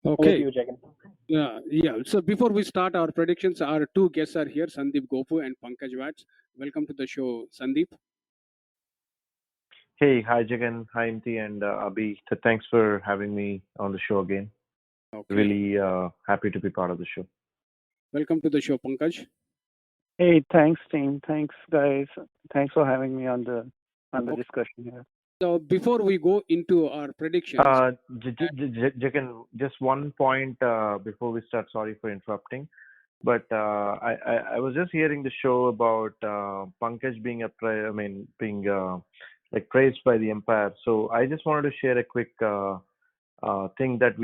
Okay. Over to you, Jagan. Yeah. So before we start our predictions, our two guests are here, Sandeep Gopu and Pankaj Vats. Welcome to the show, Sandeep. Hey, hi Jagan, hi Imti and Abhi. Thanks for having me on the show again. Okay. Really happy to be part of the show. Welcome to the show, Pankaj. Hey, thanks, team. Thanks, guys. Thanks for having me on the discussion here. So before we go into our predictions, Jagan, just one point before we start. Sorry for interrupting, but I was just hearing the show about Pankaj being being like praised by the umpire. So I just wanted to share a quick thing that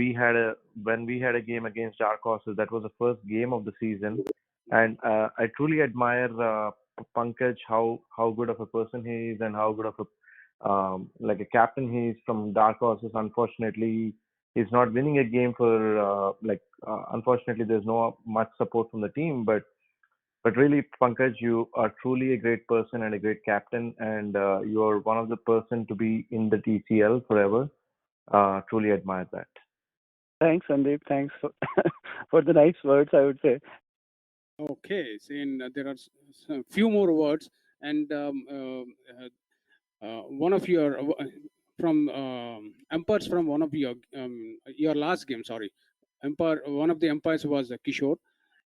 when we had a game against Dark Horses. That was the first game of the season, and I truly admire Pankaj, how good of a person he is and how good of a like a captain he is from Dark Horses. Unfortunately, he's not winning a game for unfortunately there's no much support from the team, but really, Pankaj, you are truly a great person and a great captain, and you are one of the person to be in the DCL forever. Truly admire that. Thanks, Sandeep. Thanks for, for the nice words, I would say. Okay, saying there are a few more words, and one of your from umpires from one of your last game. Sorry, umpire. One of the umpires was Kishore.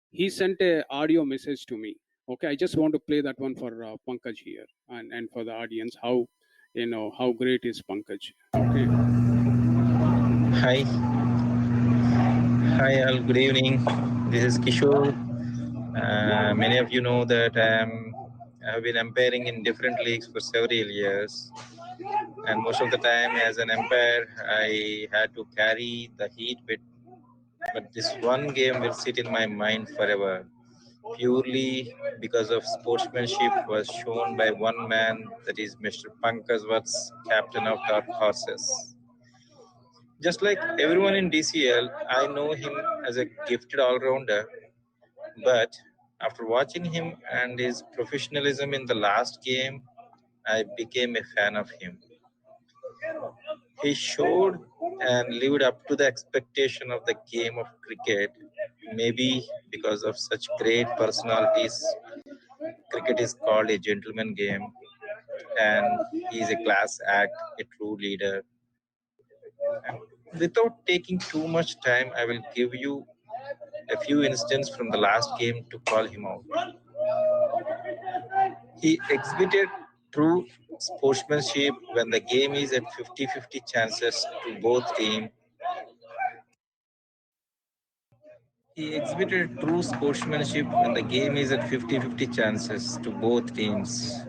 He sent a audio message to me. Okay, I just want to play that one for Pankaj here and for the audience. How great is Pankaj? Okay. Hi. Hi, all. Good evening. This is Kishore. Many of you know that I have been umpiring in different leagues for several years. And most of the time, as an umpire, I had to carry the heat bit. But this one game will sit in my mind forever, purely because of sportsmanship was shown by one man, that is Mr. Pankaj Vats, captain of Dark Horses. Just like everyone in DCL, I know him as a gifted all-rounder, but after watching him and his professionalism in the last game, I became a fan of him. He showed and lived up to the expectation of the game of cricket. Maybe because of such great personalities, cricket is called a gentleman game, and he is a class act, a true leader. Without taking too much time, I will give you a few instances from the last game to call him out. He exhibited true sportsmanship when the game is at 50-50 chances to both teams. He exhibited true sportsmanship when the game is at 50-50 chances to both teams.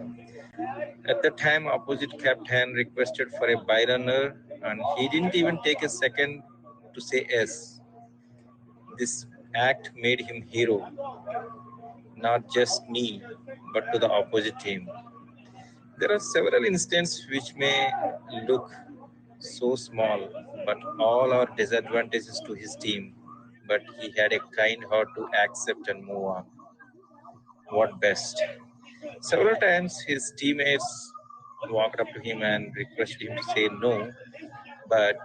At the time, opposite captain requested for a by-runner, and he didn't even take a second to say yes. This act made him hero, not just me, but to the opposite team. There are several instances which may look so small, but all are disadvantages to his team. But he had a kind heart to accept and move on. What best? Several times his teammates walked up to him and requested him to say no, but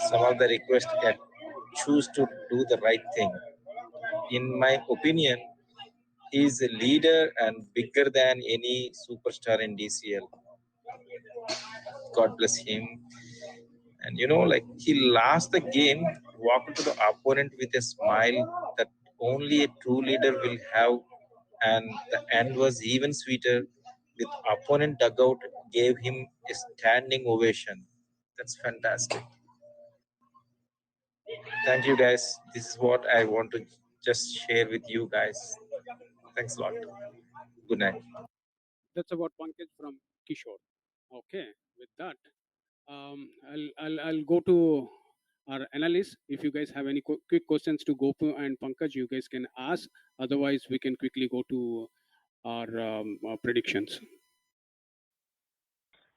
some of the requests had choose to do the right thing. In my opinion, he is a leader and bigger than any superstar in DCL. God bless him. And he lost the game, walked to the opponent with a smile that only a true leader will have, and the end was even sweeter. With opponent dugout gave him a standing ovation. That's fantastic. Thank you, guys. This is what I want to just share with you guys. Thanks a lot. Good night. That's about Pankaj from Kishore. Okay, with that, I'll go to our analysts. If you guys have any quick questions to Gopu and Pankaj, you guys can ask. Otherwise, we can quickly go to our predictions.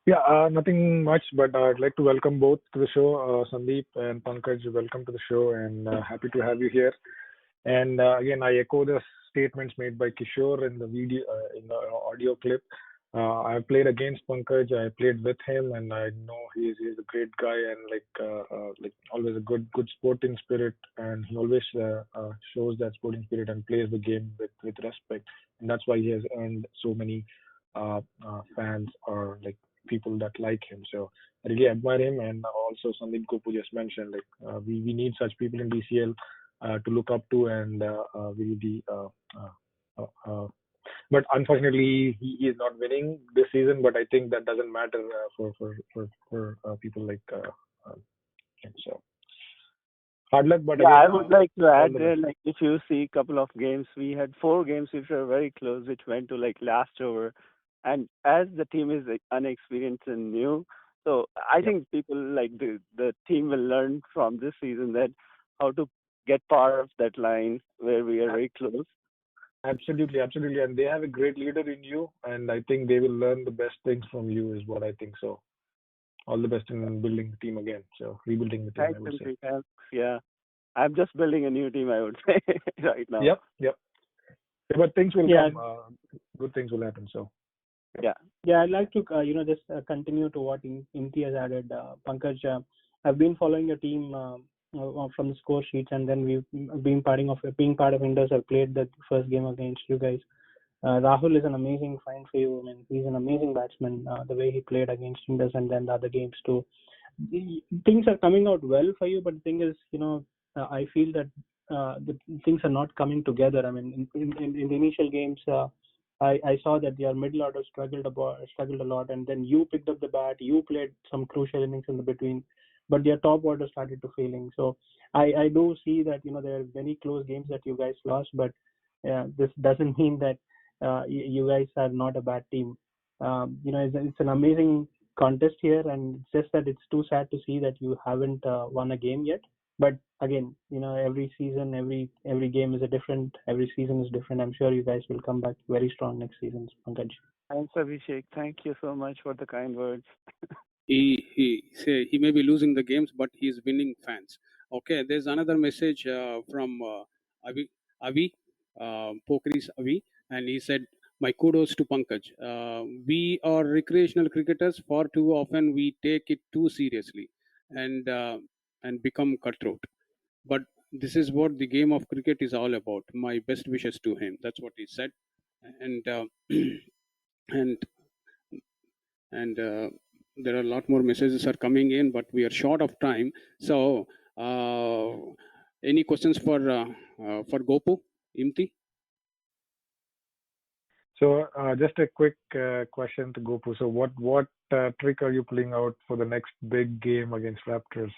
Yeah, nothing much, but I'd like to welcome both to the show. Sandeep and Pankaj, welcome to the show, and happy to have you here. And again, I echo the statements made by Kishore in the video, in the audio clip. I played against Pankaj. I played with him, and I know he's a great guy and like always a good sporting spirit, and he always shows that sporting spirit and plays the game with respect, and that's why he has earned so many fans or like people that like him. So I really admire him, and also Sandeep Gopu just mentioned like we need such people in DCL to look up to, and we really but unfortunately, he is not winning this season. But I think that doesn't matter for people like him. So hard luck, but Yeah, again, I would like to all add the there, best. like if you see a couple of games, we had 4 games which were very close, which went to like last over. And as the team is like, unexperienced and new, so I Yep, think people like the team will learn from this season that how to get part of that line where we are A- very close. absolutely, absolutely, and they have a great leader in you, and I think they will learn the best things from you, is what I think. So all the best in building the team again. So rebuilding the team, I Thanks, would say. Imti. Thanks. Yeah, I'm just building a new team, I would say, right now. Yep, yep. But things will Yeah, come. Good things will happen. So Yeah. yeah. I'd like to just continue to what Imti has added. Pankaj, I've been following your team from the score sheets, and then we've been being part of Indus. I've played the first game against you guys. Rahul is an amazing find for you. I mean, he's an amazing batsman. The way he played against Indus and then the other games too. Things are coming out well for you, but the thing is, I feel that the things are not coming together. I mean, in the initial games, I saw that your middle order struggled a lot, and then you picked up the bat. You played some crucial innings in the between, but your top order started to failing. So I do see that there are very close games that you guys lost, but this doesn't mean that you guys are not a bad team. It's an amazing contest here, and it's just that it's too sad to see that you haven't won a game yet. But again, every season, every game is every season is different. I'm sure you guys will come back very strong next season, Pankaj. Thanks, Abhishek. Thank you so much for the kind words. He may be losing the games, but he's winning fans. Okay, there's another message from Avi, Pokris Avi, and he said, "My kudos to Pankaj. We are recreational cricketers. Far too often we take it too seriously, and become cutthroat. But this is what the game of cricket is all about. My best wishes to him." That's what he said, and and and there are a lot more messages are coming in, but we are short of time. So any questions for Gopu, Imti? So just a quick question to Gopu. So what trick are you pulling out for the next big game against Raptors?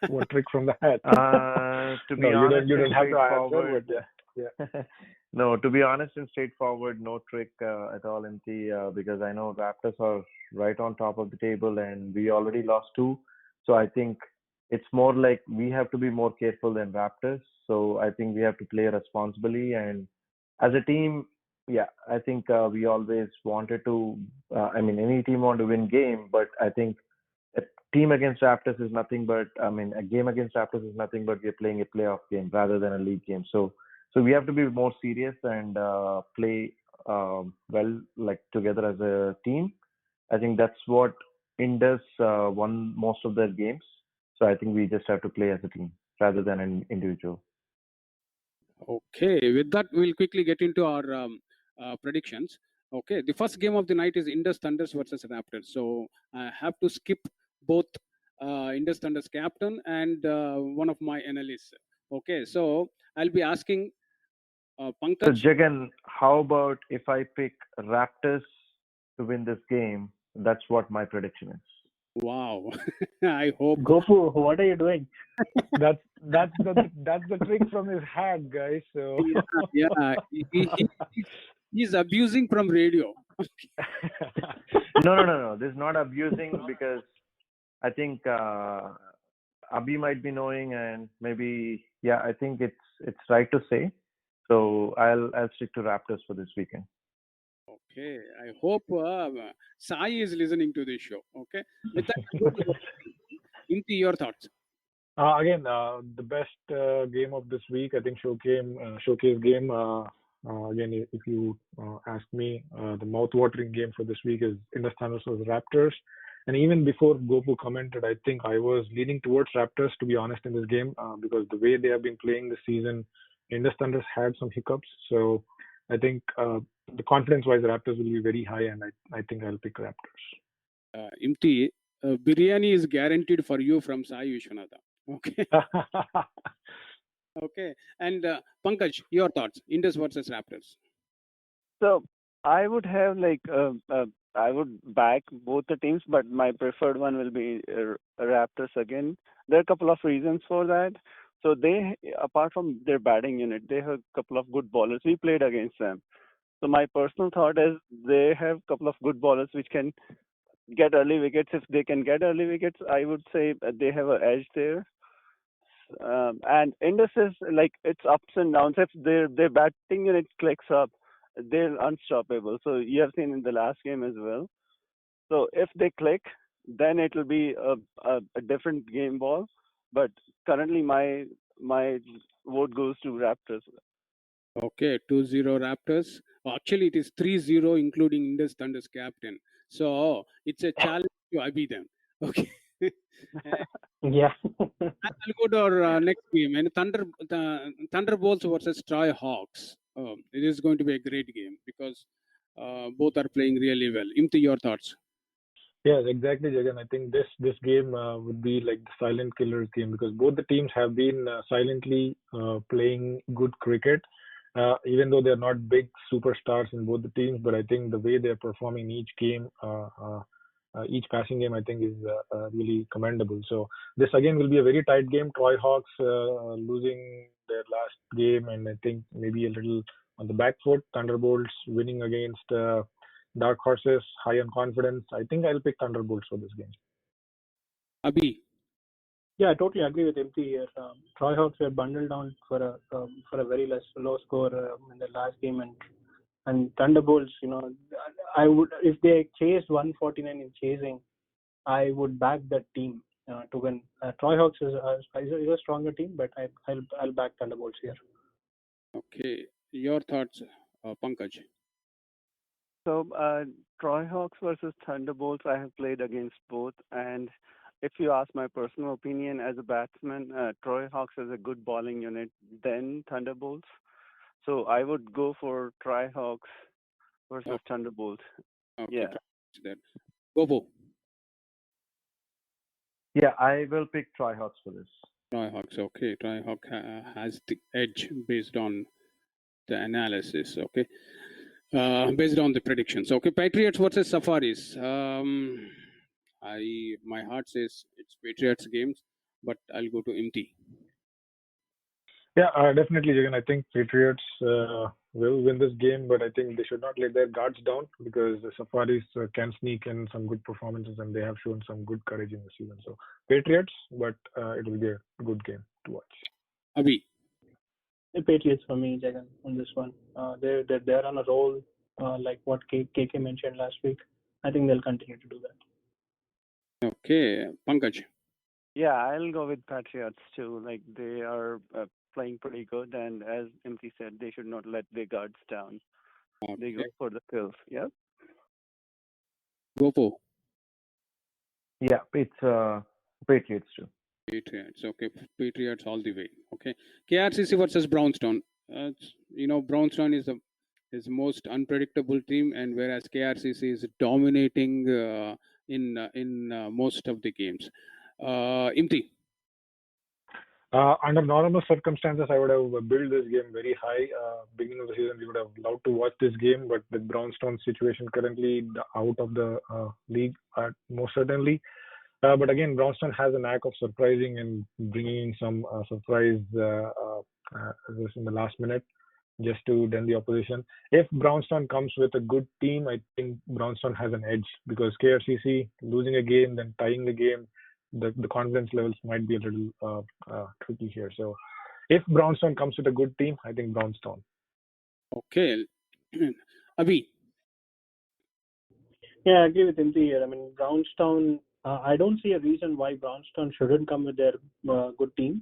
What trick from the hat? To be No, honest you and don't have to answer, straightforward, but yeah. no, to be honest and straightforward, no trick at all, MT, because I know Raptors are right on top of the table and we already lost two. So I think it's more like we have to be more careful than Raptors. So I think we have to play responsibly. And as a team, yeah, I think we always wanted to, I mean, any team want to win game, but I think a team against Raptors is nothing but, I mean, a game against Raptors is nothing but we're playing a playoff game rather than a league game. So we have to be more serious and play well, like together as a team. I think that's what Indus won most of their games. So I think we just have to play as a team rather than an individual. Okay, with that, we'll quickly get into our predictions. Okay, the first game of the night is Indus Thunders versus Raptors. So I have to skip both Indus Thunders captain and one of my analysts. Okay, so I'll be asking So Pankaj. Jagan, how about if I pick Raptors to win this game? That's what my prediction is. Wow, I hope. Gopu, what are you doing? That's the trick from his hat, guys. So Yeah, he's abusing from radio. No. This is not abusing because I think Abhi might be knowing, and maybe yeah, I think it's right to say. So I'll stick to Raptors for this weekend. Okay, I hope Sai is listening to this show. Okay, with that, I go to Imti, your thoughts. again, the best game of this week, I think showcase game. Again, if you ask me, the mouth-watering game for this week is Indus Thunders vs Raptors. And even before Gopu commented, I think I was leaning towards Raptors, to be honest, in this game, because the way they have been playing this season, Indus Thunders had some hiccups. So I think the confidence-wise, the Raptors will be very high, and I think I'll pick Raptors. Imti, biryani is guaranteed for you from Sai Vishwanatha. Okay. Okay. And Pankaj, your thoughts? Indus versus Raptors. So I would have I would back both the teams, but my preferred one will be Raptors again. There are a couple of reasons for that. So they, apart from their batting unit, they have a couple of good bowlers. We played against them. So my personal thought is they have a couple of good bowlers which can get early wickets. If they can get early wickets, I would say they have an edge there. And Indus is like it's ups and downs. If their batting unit clicks up, they're unstoppable. So you have seen in the last game as well. So if they click, then it will be a different game ball. But currently, my vote goes to Raptors. Okay, 2-0 Raptors. Actually, it is 3-0, including Indus Thunder's captain. So it's a challenge to Abhi then. Okay. Yeah. I'll go to our next game, and Thunderbolts versus Troy Hawks. It is going to be a great game because both are playing really well. Imti, your thoughts? Yes, exactly, Jagan. I think this game would be like the silent killers game because both the teams have been silently playing good cricket, even though they're not big superstars in both the teams. But I think the way they're performing each game, each passing game, I think is really commendable. So this again will be a very tight game. Troy Hawks losing their last game, and I think maybe a little on the back foot. Thunderbolts winning against dark horses, high on confidence. I think I'll pick Thunderbolts for this game. Abhi? Yeah, I totally agree with Imti here. Troy Hawks were bundled down for a very low score in the last game, and Thunderbolts. I would, if they chased 149 in chasing, I would back that team to win. Troy Hawks is a stronger team, but I'll back Thunderbolts here. Okay, your thoughts, Pankaj? So Troy Hawks versus Thunderbolts, I have played against both, and if you ask my personal opinion as a batsman, Troy Hawks has a good bowling unit than Thunderbolts. So I would go for Troy Hawks versus Thunderbolts. Okay, Yeah. that. Gopu? Yeah, I will pick Troy Hawks for this. Troy Hawks, okay. Troy Hawk has the edge based on the analysis, okay. Based on the predictions. Okay, Patriots versus Safaris. My heart says it's Patriots games, but I'll go to Imti. Yeah, definitely, Jagan. I think Patriots will win this game, but I think they should not let their guards down because the Safaris can sneak in some good performances and they have shown some good courage in the season. So Patriots, but it will be a good game to watch. Abhi? The Patriots for me, Jagan, on this one. They're on a roll, like what KK mentioned last week. I think they'll continue to do that. Okay, Pankaj? Yeah, I'll go with Patriots too. Like they are playing pretty good, and as Imti said, they should not let their guards down. Okay. They go for the kills. Yeah. Gopu? Yeah, it's Patriots too. Patriots, okay. Patriots all the way. Okay. KRCC versus Brownstone. Brownstone is the most unpredictable team, and whereas KRCC is dominating in most of the games. Imti? Under normal circumstances, I would have built this game very high. Beginning of the season, we would have loved to watch this game, but with Brownstone's situation currently out of the league, most certainly. But again, Brownstone has a knack of surprising and bringing in some surprise just in the last minute just to den the opposition. If Brownstone comes with a good team, I think Brownstone has an edge because KRCC losing a game, then tying the game, the confidence levels might be a little tricky here. So if Brownstone comes with a good team, I think Brownstone. Okay. Abhi? Yeah, I agree with Imti here. I mean, Brownstone, I don't see a reason why Brownstone shouldn't come with their good team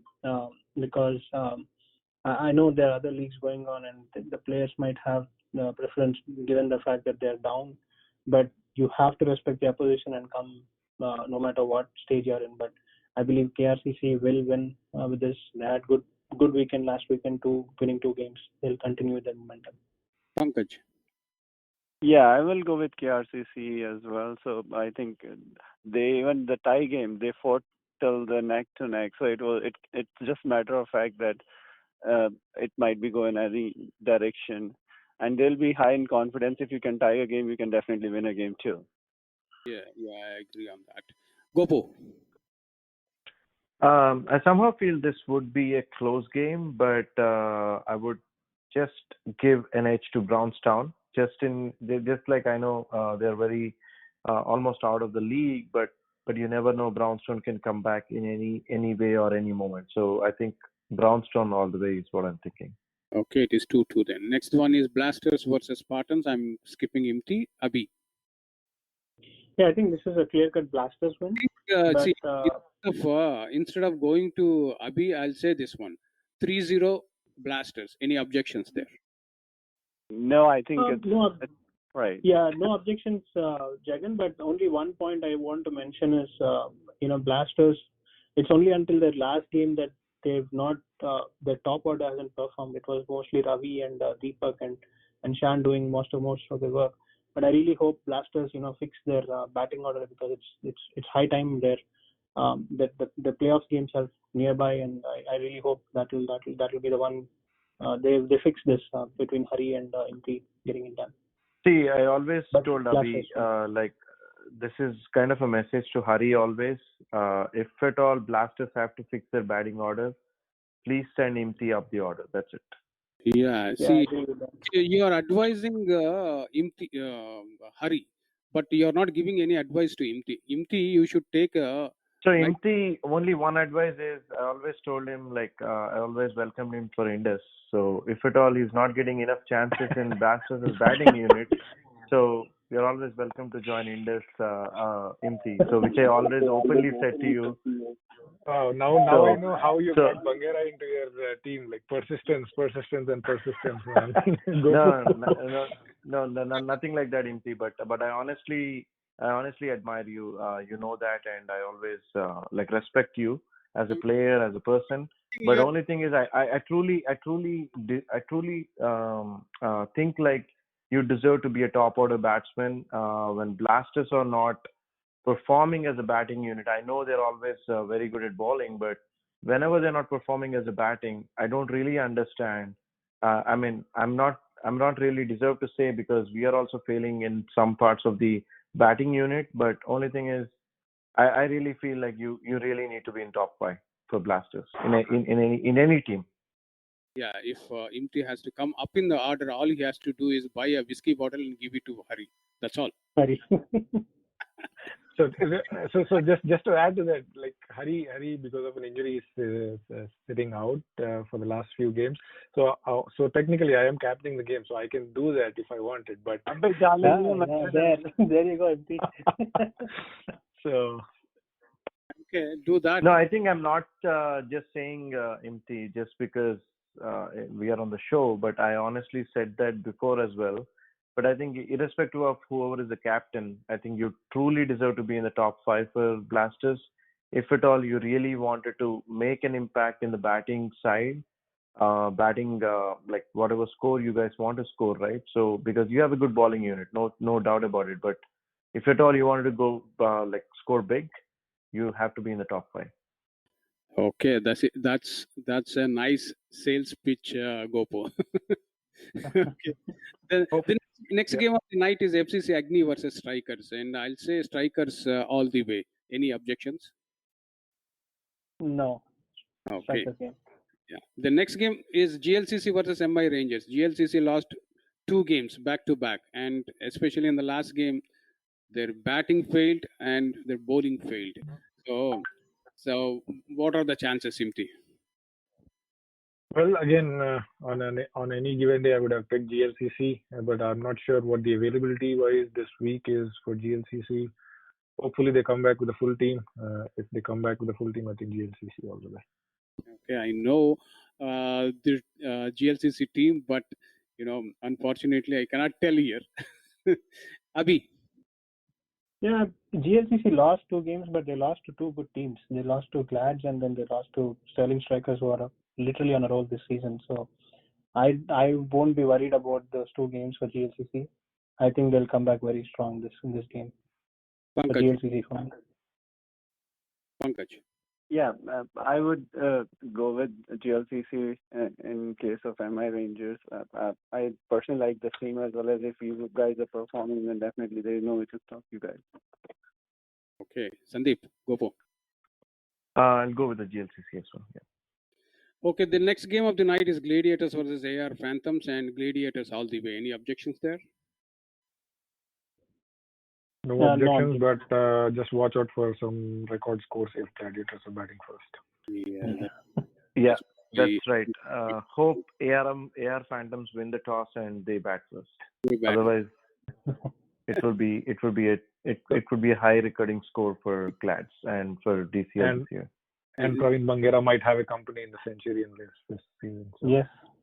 because I know there are other leagues going on, and the players might have preference given the fact that they're down. But you have to respect their position and come no matter what stage you're in. But I believe KRCC will win with this. They had good weekend last weekend, winning 2 games. They'll continue with the momentum. Pankaj. Yeah, I will go with KRCC as well. So I think they even the tie game they fought till the neck to neck. So it's just matter of fact that it might be going any direction, and they'll be high in confidence. If you can tie a game, you can definitely win a game too. Yeah, I agree on that. Gopu. I somehow feel this would be a close game, but I would just give an edge to Brownstown. Just like I know they're very almost out of the league, but you never know, Brownstone can come back in any way or any moment. So I think Brownstone all the way is what I'm thinking. Okay, it is 2-2 then. Next one is Blasters versus Spartans. I'm skipping Imti. Abhi. Yeah, I think this is a clear-cut Blasters win. See, instead of going to Abhi, I'll say this one. 3-0 Blasters. Any objections there? No, I think it's right. Yeah, no objections, Jagan. But only one point I want to mention is, Blasters. It's only until their last game that they've not their top order hasn't performed. It was mostly Ravi and Deepak and Shan doing most of the work. But I really hope Blasters, fix their batting order, because it's high time there. That the playoff games are nearby, and I really hope that will be the one. They fix this between Hari and Imti getting it done. See, I always told Abhi, this is kind of a message to Hari always. If at all Blasters have to fix their batting order, please send Imti up the order. That's it. Yeah, see, you are advising Imti, Hari, but you are not giving any advice to Imti. Imti, you should take a. So Imti, only one advice is, I always told him, I always welcomed him for Indus. So if at all he's not getting enough chances in Blasters' batting unit, so you're always welcome to join Indus, Imti. So which I always openly said to you. Wow, now I know how you got Bangera into your team, like persistence, man. No, nothing like that, Imti. But I honestly admire you. You know that, and I always respect you as a player, as a person. But the only thing is, I truly think like you deserve to be a top order batsman. When Blasters are not performing as a batting unit, I know they're always very good at bowling, but whenever they're not performing as a batting, I don't really understand. I mean, I'm not really deserved to say, because we are also failing in some parts of the batting unit. But only thing is, I really feel like you really need to be in top 5 for Blasters in any team. Yeah, if Imti has to come up in the order, all he has to do is buy a whiskey bottle and give it to Hari. That's all. Hari. So just to add to that, like Hari because of an injury is sitting out for the last few games. So technically I am captaining the game, so I can do that if I wanted. But there you go, Imti. So okay, do that. No, I think I'm not just saying Imti just because we are on the show, but I honestly said that before as well. But I think irrespective of whoever is the captain, I think you truly deserve to be in the top 5 for Blasters. If at all you really wanted to make an impact in the batting side, like whatever score you guys want to score, right? So because you have a good bowling unit, no doubt about it. But if at all you wanted to go score big, you have to be in the top 5. Okay, that's a nice sales pitch, Gopo. Okay. The next game of the night is FCC Agni versus Strikers, and I'll say Strikers all the way. Any objections? No. Okay. Strikers game. Yeah. The next game is GLCC versus MI Rangers. GLCC lost 2 games back to back, and especially in the last game, their batting failed and their bowling failed. So what are the chances, Imti? Well, again, on any given day, I would have picked GLCC, but I'm not sure what the availability wise this week is for GLCC. Hopefully, they come back with a full team. If they come back with a full team, I think GLCC all the way. Okay, I know the GLCC team, but unfortunately, I cannot tell here. Abhi. Yeah, GLCC lost 2 games, but they lost to 2 good teams. They lost to Glads and then they lost to Sterling Strikers, who are literally on a roll this season. So I won't be worried about those 2 games for GLCC. I think they'll come back very strong in this game for Pankaj. GLCC fans. Pankaj. Yeah, I would go with GLCC in case of MI Rangers. I personally like the team as well as if you guys are performing, then definitely there is no way to stop you guys. Okay, Sandeep, Gopu. I'll go with the GLCC as well. Yeah. Okay, the next game of the night is Gladiators versus AR Phantoms, and Gladiators all the way. Any objections there? No objections, but just watch out for some record scores if Gladiators are batting first. Yeah, that's right. Hope AR Phantoms win the toss and they bat first. Otherwise, it would be a high recording score for Glads and for DCL this year. And Praveen Bangera might have a company in the century in this season. So.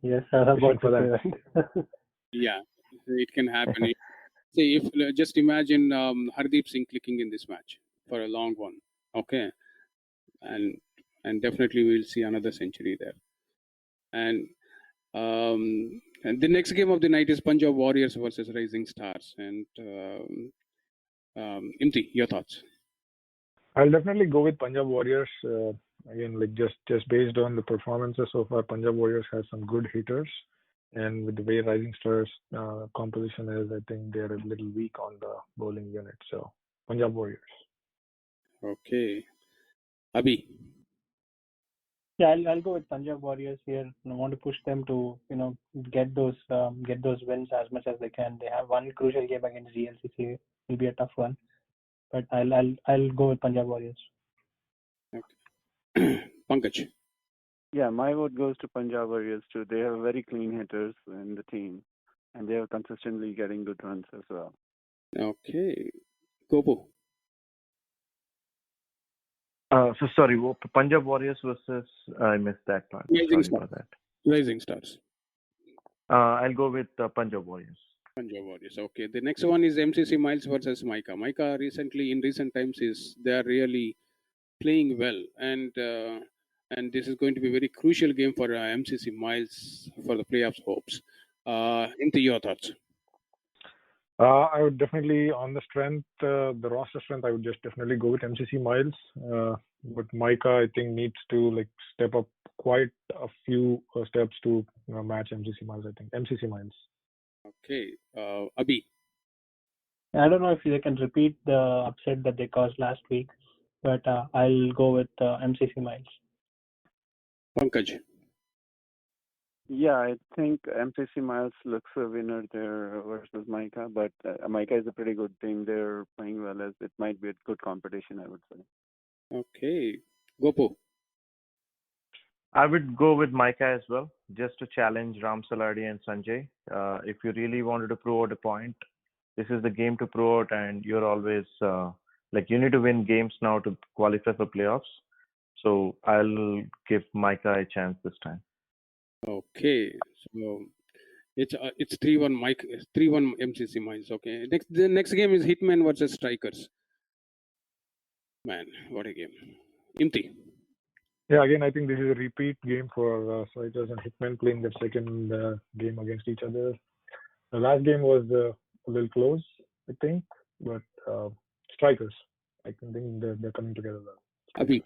Yes, I was about to say that. Yeah, it can happen. See, if just imagine Hardeep Singh clicking in this match for a long one, okay, and definitely we'll see another century there. And the next game of the night is Punjab Warriors versus Rising Stars. And Imti, your thoughts? I'll definitely go with Punjab Warriors. Again, like just based on the performances so far, Punjab Warriors has some good hitters. And with the way Rising Stars composition is, I think they're a little weak on the bowling unit. So, Punjab Warriors. Okay. Abhi. Yeah, I'll go with Punjab Warriors here. I want to push them to get those wins as much as they can. They have one crucial game against GLCC. It'll be a tough one, but I'll go with Punjab Warriors. Okay. Pankaj. Yeah, my vote goes to Punjab Warriors too. They have very clean hitters in the team, and they are consistently getting good runs as well. Okay. Gopu. So sorry, Punjab Warriors versus I missed that part. Rising Sorry about that. Rising Stars. I'll go with Punjab Warriors. Punjab Warriors. Okay. The next one is MCC Miles versus Micah. Micah in recent times they are really playing well, and this is going to be a very crucial game for MCC Miles for the playoffs hopes. Into your thoughts? I would definitely, on the strength, the roster strength, I would just definitely go with MCC Miles. But Micah, I think, needs to step up quite a few steps to match MCC Miles. I think MCC Miles. Okay, Abhi. I don't know if they can repeat the upset that they caused last week, but I'll go with MCC Miles. Pankaj. Yeah, I think MCC Miles looks a winner there versus Micah, but Micah is a pretty good team. They're playing well, as it might be a good competition, I would say. Okay, Gopu. I would go with Micah as well, just to challenge Ram Saladi and Sanjay. If you really wanted to prove out a point, this is the game to prove out, and you're always you need to win games now to qualify for playoffs. So I'll give Micah a chance this time. Okay, so it's 3-1 Mike, 3-1 MCC Miles. Okay, the next game is Hitman versus Strikers. Man, what a game! Imti. Yeah, again, I think this is a repeat game for Strikers and Hitmen playing their second game against each other. The last game was a little close, I think, but Strikers, I think they're coming together well. Abhi.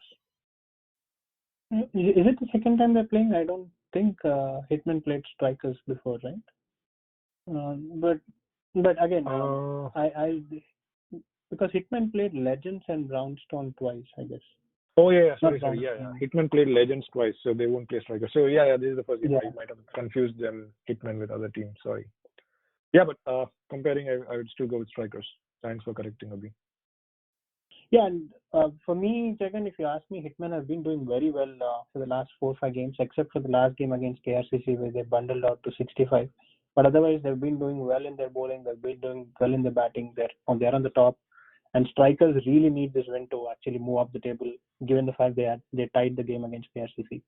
Is it the second time they're playing? I don't think Hitman played Strikers before, right? But again, I because Hitman played Legends and Brownstone twice, I guess. Oh yeah, sorry. Yeah. Hitman played Legends twice, so they won't play Strikers. So yeah, this is the first game. I might have confused them, Hitman with other teams. Sorry. Yeah, but comparing, I would still go with Strikers. Thanks for correcting, Abhi. Yeah, and for me, Jagan, if you ask me, Hitman has been doing very well for the last 4 or 5 games, except for the last game against KRCC where they bundled out to 65. But otherwise, they've been doing well in their bowling. They've been doing well in the batting. They're on the top. And strikers really need this win to actually move up the table, given the fact they tied the game against KRCC.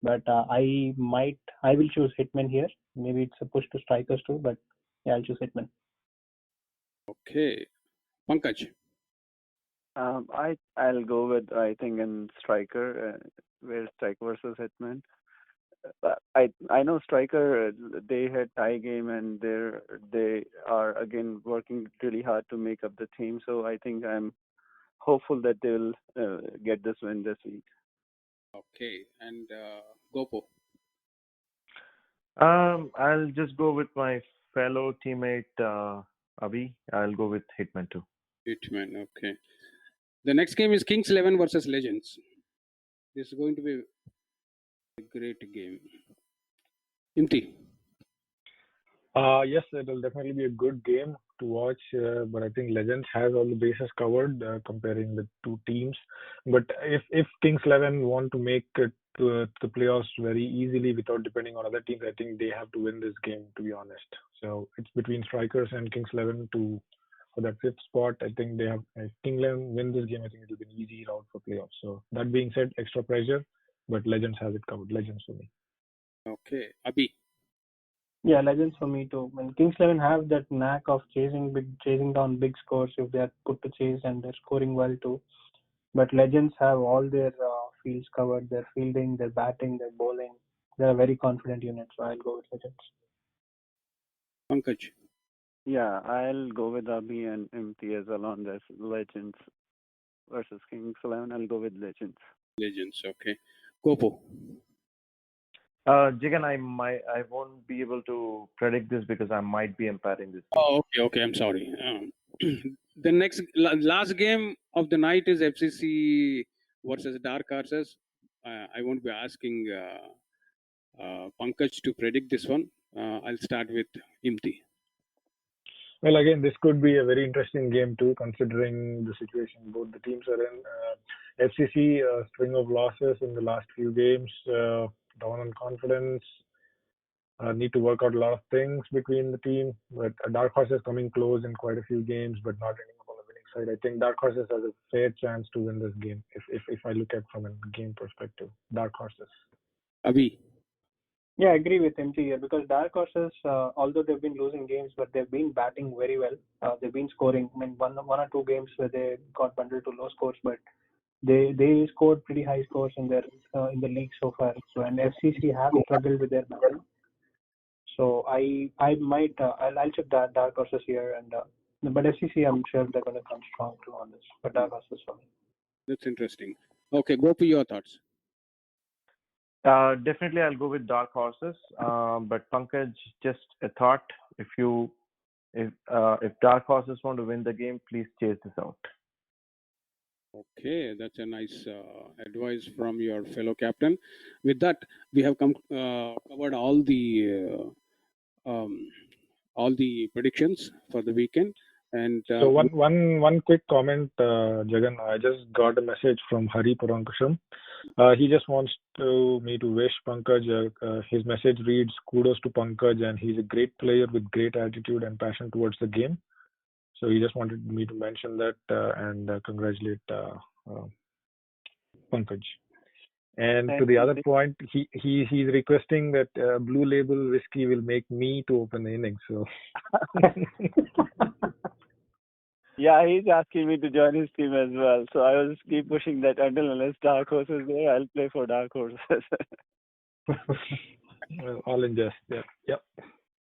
But I will choose Hitman here. Maybe it's a push to strikers too, but yeah, I'll choose Hitman. Okay, Pankaj. I'll go with, I think, in striker, where striker versus Hitman. I know striker, they had tie game, and they are again working really hard to make up the team. So I think I'm hopeful that they will get this win this week. Okay, and Gopu. I'll just go with my fellow teammate Abhi. I'll go with Hitman too. Hitman. Okay. The next game is Kings 11 versus Legends. This is going to be a great game. Imti. Yes, it will definitely be a good game to watch, but I think Legends has all the bases covered comparing the two teams. But if Kings 11 want to make it to the playoffs very easily without depending on other teams, I think they have to win this game, to be honest. So it's between Strikers and Kings 11 for that fifth spot. I think they have, if King 11 win this game, I think it will be an easy route for playoffs. So that being said, extra pressure, but Legends has it covered. Legends for me. Okay, Abhi. Yeah, Legends for me too. When Kings 11 have that knack of chasing down big scores if they are put to chase, and they're scoring well too. But Legends have all their fields covered. Their fielding, their batting, their bowling. They're a very confident unit, so I'll go with Legends. Pankaj. Yeah, I'll go with Abhi and Imti as well on this Legends versus Kings 11. I'll go with Legends. Legends. Okay. Gopu. Jigan, I won't be able to predict this because I might be umpiring this. Oh, okay. I'm sorry. The last game of the night is FCC versus Dark Horses. I won't be asking Pankaj to predict this one. I'll start with Imti. Well, again, this could be a very interesting game too, considering the situation both the teams are in. FCC, string of losses in the last few games, down on confidence. Need to work out a lot of things between the team. But Dark Horses coming close in quite a few games, but not ending up on the winning side. I think Dark Horses has a fair chance to win this game if I look at from a game perspective. Dark Horses. Abhi. Yeah, I agree with MT here because Dark Horses, although they've been losing games, but they've been batting very well. They've been scoring. I mean, one or two games where they got bundled to low scores, but they scored pretty high scores in the league so far. So and FCC have struggled with their batting. So I might I'll check Dark Horses here, and but FCC I'm sure they're going to come strong too on this. But Dark Horses for me. That's interesting. Okay, Gopu, your thoughts. Definitely, I'll go with Dark Horses. But Pankaj, just a thought: if Dark Horses want to win the game, please chase this out. Okay, that's a nice advice from your fellow captain. With that, we have covered all the predictions for the weekend. And so one quick comment, Jagan. I just got a message from Hari Parankusham. He just wants me to wish Pankaj. His message reads, "Kudos to Pankaj, and he's a great player with great attitude and passion towards the game." So he just wanted me to mention that and congratulate Pankaj. And to the other point, he's requesting that Blue Label whiskey will make me to open the innings. So. Yeah, he's asking me to join his team as well. So I will just keep pushing that until unless Dark Horse is there, I'll play for Dark Horses. Well, all in jest. Yeah. Yep.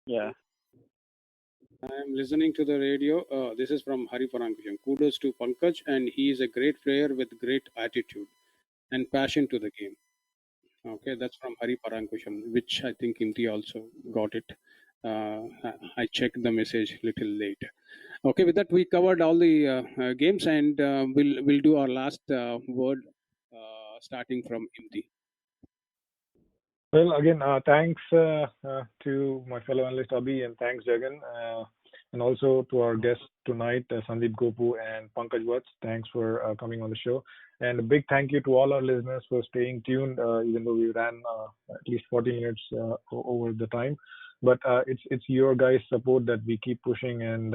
Yeah. I'm listening to the radio. This is from Hari Parankusham. Kudos to Pankaj, and he is a great player with great attitude and passion to the game. Okay, that's from Hari Parankusham, which I think Imti also got it. I checked the message little late. Okay, with that we covered all the games, and we'll do our last word starting from Imti. Well, again, thanks to my fellow analyst Abhi, and thanks Jagan, and also to our guests tonight, Sandeep, Gopu, and Pankaj Vats. Thanks for coming on the show, and a big thank you to all our listeners for staying tuned, even though we ran at least 40 minutes over the time. But it's your guys' support that we keep pushing and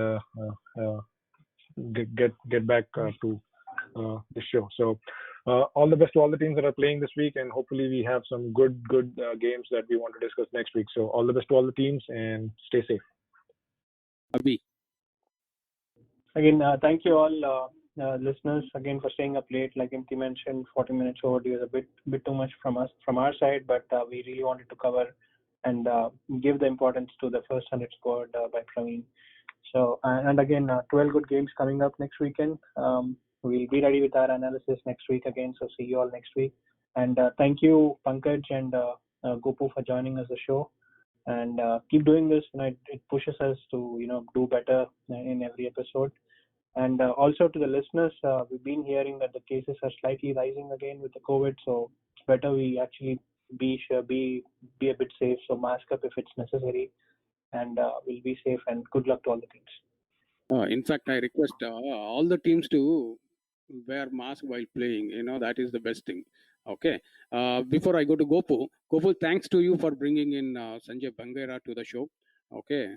get back to the show. So all the best to all the teams that are playing this week, and hopefully we have some good games that we want to discuss next week. So all the best to all the teams, and stay safe. Abhi. Again, thank you all listeners again for staying up late. Like Imti mentioned, 40 minutes overdue is a bit too much from our side, but we really wanted to cover and give the importance to the first 100 scored by Praveen. So and again, 12 good games coming up next weekend. We'll be ready with our analysis next week again. So see you all next week. And thank you, Pankaj and Gopu, for joining us the show. And keep doing this. It pushes us to do better in every episode. And also to the listeners, we've been hearing that the cases are slightly rising again with the COVID. So it's better we actually be a bit safe. So mask up if it's necessary, and we'll be safe. And good luck to all the teams. In fact, I request all the teams to wear mask while playing. That is the best thing. Okay. Before I go to Gopu, thanks to you for bringing in Sanjay Bangera to the show. Okay.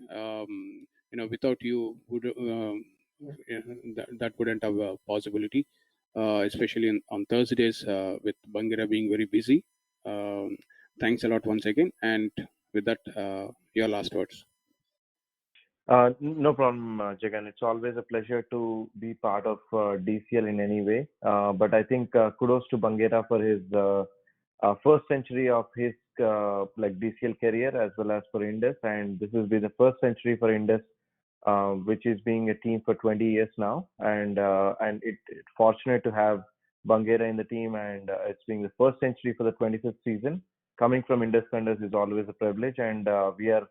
Without you, that wouldn't have a possibility, especially on Thursdays with Bangera being very busy. Thanks a lot once again. And with that, your last words. No problem, Jagan. It's always a pleasure to be part of DCL in any way. But I think kudos to Bangera for his first century of his DCL career, as well as for Indus. And this will be the first century for Indus, which is being a team for 20 years now. And it's fortunate to have Bangera in the team, and it's being the first century for the 25th season. Coming from Indus Thunders is always a privilege, and we are.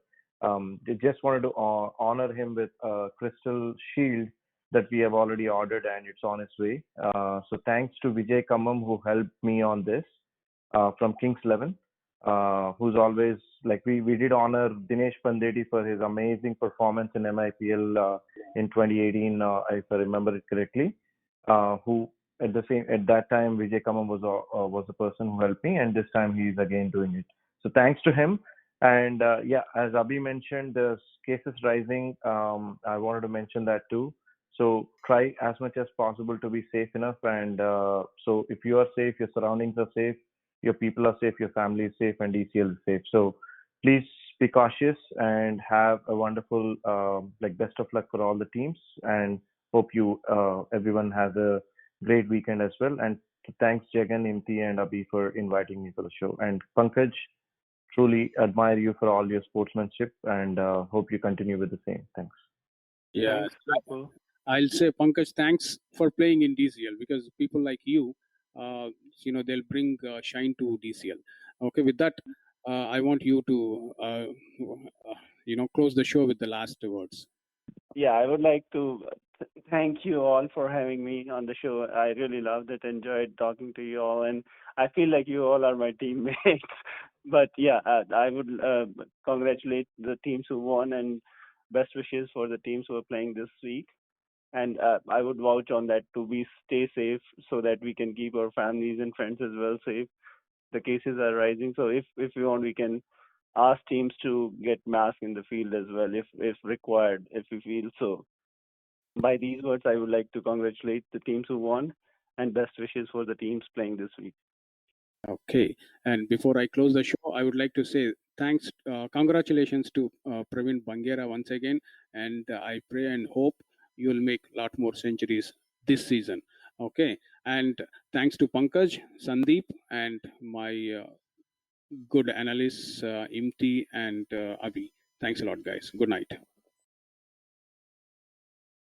They just wanted to honor him with a crystal shield that we have already ordered, and it's on its way. So thanks to Vijay Kammam, who helped me on this from Kings 11, who's always we did honor Dinesh Pandeti for his amazing performance in MIPL in 2018, if I remember it correctly. Who at that time Vijay Kammam was the person who helped me, and this time he's again doing it. So thanks to him. And as Abhi mentioned, the cases rising. I wanted to mention that too. So try as much as possible to be safe enough. And so if you are safe, your surroundings are safe, your people are safe, your family is safe, and DCL is safe. So please be cautious and have a wonderful, best of luck for all the teams. And hope everyone has a great weekend as well. And thanks Jagan, Imti, and Abhi for inviting me for the show. And Pankaj, truly admire you for all your sportsmanship, and hope you continue with the same. Thanks. Yeah, Thanks, I'll say Pankaj, thanks for playing in DCL, because people like you, they'll bring shine to DCL. Okay, with that, I want you to, close the show with the last words. Yeah, I would like to thank you all for having me on the show. I really loved it, enjoyed talking to you all, and I feel like you all are my teammates. But yeah, I would congratulate the teams who won, and best wishes for the teams who are playing this week. And I would vouch on that to stay safe, so that we can keep our families and friends as well safe. The cases are rising, so if we want, we can ask teams to get masks in the field as well, if required, if we feel so. By these words, I would like to congratulate the teams who won, and best wishes for the teams playing this week. Okay, and before I close the show, I would like to say thanks, congratulations to Praveen Bangera once again, and I pray and hope you'll make a lot more centuries this season. Okay, and thanks to Pankaj, Sandeep, and my good analysts Imti and Abhi. Thanks a lot, guys. Good night.